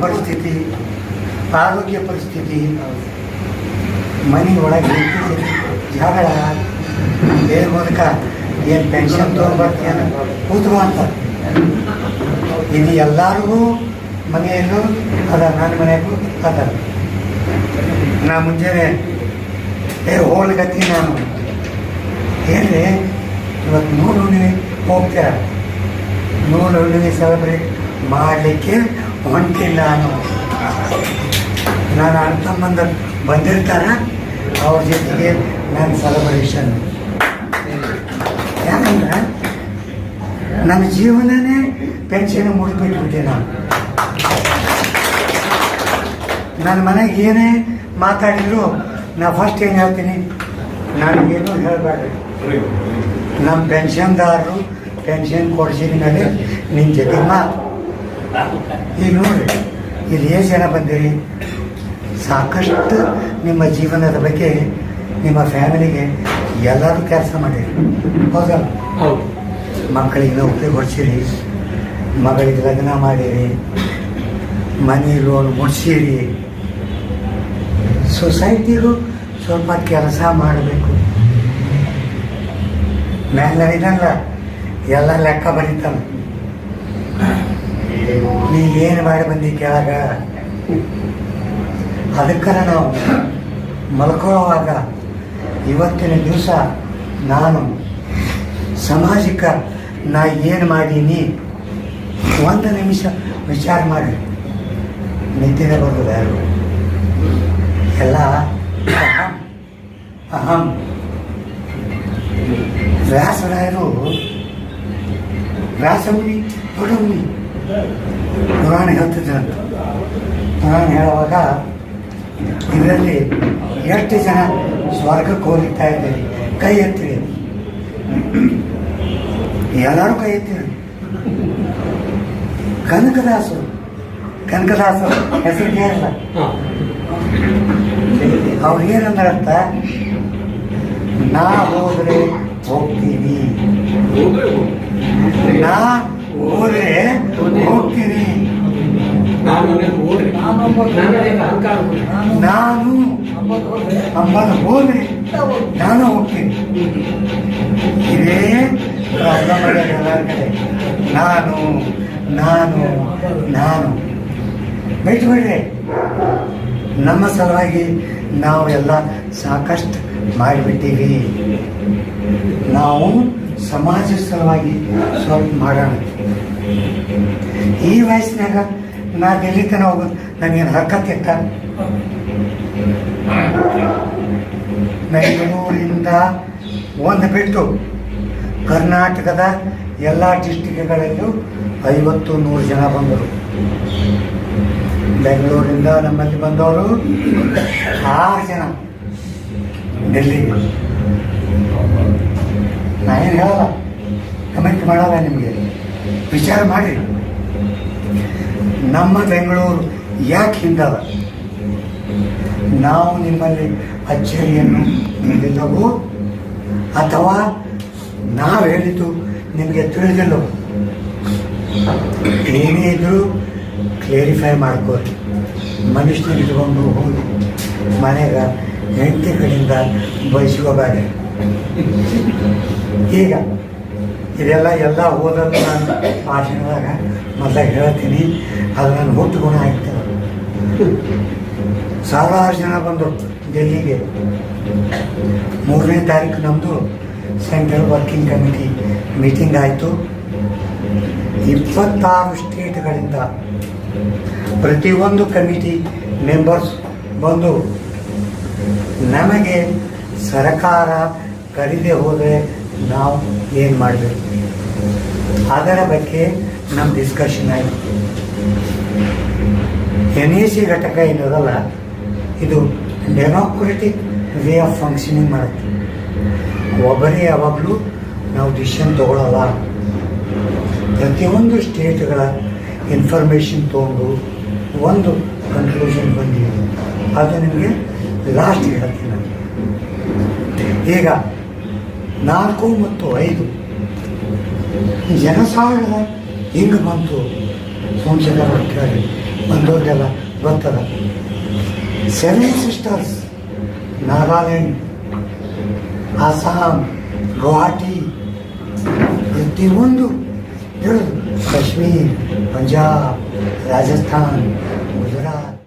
ಪರಿಸ್ಥಿತಿ, ಆರೋಗ್ಯ ಪರಿಸ್ಥಿತಿ, ಮನೆ ಒಳಗೆ ಜಗಳ ಮೂಲಕ ಏನು ಪೆನ್ಷನ್ ತೊಗೊಂಡ್ಬರ್ತೀಯ ಕೂತ್ಕೊ ಅಂತ. ಇದು ಎಲ್ಲರಿಗೂ ಮನೆಯಲ್ಲೂ ಅದ, ನನ್ನ ಮನೆಗೂ ಅದ. ನಾ ಮುಂಜಾನೆ ಹೋಗ್ಲಿಕತ್ತಿ ನಾನು ಏನ್ರಿ ಇವತ್ತು ನೂರು ಹುಣ್ಣಿಮೆ ಹೋಗ್ತೀರ, ನೂರು ಹುಣ್ಣಿಮೆ ಸೆಲೆಬ್ರೇಟ್ ಮಾಡಲಿಕ್ಕೆ ಹೊಂಟಿಲ್ಲ ನಾನು ಅಣ್ಣ ತಮ್ಮಂದರು ಬಂದಿರ್ತಾರ, ಅವ್ರ ಜೊತೆಗೆ ನನ್ನ ಸೆಲೆಬ್ರೇಷನ್. ಯಾಕಂದ್ರೆ ನನ್ನ ಜೀವನನೇ ಪೆನ್ಷನ್ ಮುಗಿಬಿಟ್ಬಿಟ್ಟೆ ನಾನು. ನನ್ನ ಮನೆಗೆ ಏನೇ ಮಾತಾಡಿದ್ರು ನಾ ಫಸ್ಟ್ ಏನು ಹೇಳ್ತೀನಿ, ನನಗೇನು ಹೇಳಬೇಡ್ರಿ, ನಮ್ಮ ಪೆನ್ಷನ್ದಾರರು ಪೆನ್ಷನ್ ಕೊಡಿಸಿದ ಮೇಲೆ ನಿನ್ನ ಜೊತೆ ಮಾತು. ಈಗ ನೋಡ್ರಿ, ಇಲ್ಲಿ ಎಷ್ಟು ಜನ ಬಂದಿರಿ, ಸಾಕಷ್ಟು ನಿಮ್ಮ ಜೀವನದ ಬಗ್ಗೆ ನಿಮ್ಮ ಫ್ಯಾಮಿಲಿಗೆ ಎಲ್ಲರೂ ಕೆಲಸ ಮಾಡಿರಿ, ಹೌದಲ್ಲ? ಮಕ್ಕಳಿಗೆ ನೌಕರಿ ಕೊಡ್ಸಿರಿ, ಮಗಳಿಗೆ ಲಗ್ನ ಮಾಡಿರಿ, ಮನೆ ಲೋನ್ ಮುಡ್ಸಿರಿ. ಸೊಸೈಟಿಗೂ ಸ್ವಲ್ಪ ಕೆಲಸ ಮಾಡಬೇಕು. ಮೇಲೆ ಇದಲ್ಲ ಎಲ್ಲ ಲೆಕ್ಕ ಬರೀತಾನೆ, ನೀವೇನು ಮಾಡಿ ಬಂದಿ ಕೆಳಗ. ಅದಕ್ಕರ ನಾವು ಮಲ್ಕೊಳ್ಳುವಾಗ ಇವತ್ತಿನ ದಿವಸ ನಾನು ಸಮಾಜಕ್ಕೆ ನಾ ಏನು ಮಾಡೀನಿ ಒಂದು ನಿಮಿಷ ವಿಚಾರ ಮಾಡಿ. ನಿದ್ದೆ ಬರ್ತದೆ ಯಾರು ಎಲ್ಲ ಅಹಂ. ವ್ಯಾಸರಾಯರು ವ್ಯಾಸಮುನಿ ದೊಡ್ಡಮುನಿ ಪುರಾಣ ಹೇಳ್ತಿದ್ರಂತ. ಪುರಾಣ ಹೇಳುವಾಗ ಇದರಲ್ಲಿ ಎಷ್ಟು ಜನ ಸ್ವರ್ಗಕ್ಕೆ ಹೋಗ್ತಾ ಇದ್ದೀರಿ ಕೈ ಎತ್ತಿರಿ, ಎಲ್ಲರೂ ಕೈ ಎತ್ತಿರಿ. ಕನಕದಾಸರು ಹೆಸರು ಕೇಳಲ್ಲ, ಅವ್ರು ಏನಂದ್ರಂತ, ನಾ ಹೋದ್ರೆ ಹೋಗ್ತೀನಿ, ನಾ ಹೋದ್ರೆ ಹೋಗ್ತೀನಿ, ನಾನು ಅಂಬದು ಹೋದ್ರೆ ನಾನು ಹೋಗ್ತೀನಿ. ಇದೇ ಪ್ರಾಬ್ಲಮ್ ಎಲ್ಲರ ಕಡೆ, ನಾನು ನಾನು ನಾನು ಬಿಟ್ಬಿಡ್ರಿ. ನಮ್ಮ ಸಲುವಾಗಿ ನಾವು ಎಲ್ಲ ಸಾಕಷ್ಟು ಮಾಡಿಬಿಟ್ಟಿವಿ. ನಾವು ಸಮಾಜದ ಸಲುವಾಗಿ ಸ್ವಲ್ಪ ಮಾಡೋಣ. ಈ ವಯಸ್ಸಿನಾಗ ನಾ ಎಲ್ಲಿ ತನಕ ಹೋಗೋದು, ನನಗೇನು ಹಕ್ಕತ್ತಿತ್ತ? ಬೆಂಗಳೂರಿಂದ ಒಂದು ಬಿಟ್ಟು ಕರ್ನಾಟಕದ ಎಲ್ಲ ಡಿಸ್ಟಿಕ್ಗಳಲ್ಲೂ 50-100 ಜನ ಬಂದರು. ಬೆಂಗಳೂರಿಂದ ನಮ್ಮಲ್ಲಿ ಬಂದವರು 6 ಜನ ಡೆಲ್ಲಿಗೆ. ನಾ ಏನು ಹೇಳಲ್ಲ, ಕಮೆಂಟ್ ಮಾಡಲ್ಲ, ನಿಮಗೆ ವಿಚಾರ ಮಾಡಿ. ನಮ್ಮ ಬೆಂಗಳೂರು ಯಾಕೆ ಹಿಂದದ? ನಾವು ನಿಮ್ಮಲ್ಲಿ ಅಚ್ಚರಿಯನ್ನು ನೀಡಿಲ್ಲವೋ ಅಥವಾ ನಾವು ಹೇಳಿದ್ದು ನಿಮಗೆ ತಿಳಿದಿಲ್ಲವೋ? ಏನೇ ಇದ್ರೂ ಕ್ಲೇರಿಫೈ ಮಾಡ್ಕೋರಿ. ಮನುಷ್ಯನಿಗೆ ಇಟ್ಕೊಂಡು ಹೋಗಿ ಮನೆಗೆ ಹೆಂಡತಿ ಕಡೆಯಿಂದ ಬಯಸ್ಕೋಬೇಡ. ಈಗ ಇದೆಲ್ಲ ಓದೋದು ನಾನು ಭಾಷಣದಾಗ ಮೊದಲಾಗ ಹೇಳ್ತೀನಿ, ಅದು ನನ್ನ ಹುಟ್ಟು ಗುಣ ಆಗ್ತದೆ. 1000 ಜನ ಬಂದರು ಡೆಲ್ಲಿಗೆ. 3ನೇ ತಾರೀಕು ನಮ್ಮದು ಸೆಂಟ್ರಲ್ ವರ್ಕಿಂಗ್ ಕಮಿಟಿ ಮೀಟಿಂಗ್ ಆಯಿತು. 26 ಸ್ಟೇಟ್ಗಳಿಂದ ಪ್ರತಿಯೊಂದು ಕಮಿಟಿ ಮೆಂಬರ್ಸ್ ಬಂದು ನಮಗೆ ಸರ್ಕಾರ ಕರೀದೆ ಹೋದರೆ ನಾವು ಏನು ಮಾಡಬೇಕು ಅದರ ಬಗ್ಗೆ ನಮ್ಮ ಡಿಸ್ಕಷನ್ ಆಯಿತು. NEC ಘಟಕ ಏನಿರೋಲ್ಲ, ಇದು ಡೆಮೋಕ್ರೆಟಿಕ್ ವೇ ಆಫ್ ಫಂಕ್ಷನಿಂಗ್ ಮಾಡುತ್ತೆ. ಒಬ್ಬರೇ ಯಾವಾಗಲೂ ನಾವು ಡಿಸಿಷನ್ ತಗೊಳ್ಳಲ್ಲ. ಪ್ರತಿಯೊಂದು ಸ್ಟೇಟ್ಗಳ ಇನ್ಫಾರ್ಮೇಷನ್ ತೊಗೊಂಡು ಒಂದು ಕನ್ಕ್ಲೂಷನ್ ಬಂದಿದೆ. ಅದು ನಿಮಗೆ ಲಾಸ್ಟ್ ಹೇಳ್ತೀನಿ ನಾನು. ಈಗ 4 ಮತ್ತು 5 ಜನಸಾಗರ ಹಿಂಗೆ ಬಂತು. ಸೋಮಶೇಖರ್ ಕೇಳಿ ಬಂದವ್ರಿಗೆಲ್ಲ ಗೊತ್ತದ. 7 ಸಿಸ್ಟರ್ಸ್, ನಾಗಾಲ್ಯಾಂಡ್, ಆಸಾಮ್, ಗುವಾಹಟಿ, ಪ್ರತಿಯೊಂದು ಹೇಳೋದು, ಕಾಶ್ಮೀರ್, ಪಂಜಾಬ್, ರಾಜಸ್ಥಾನ್, ಗುಜರಾತ್.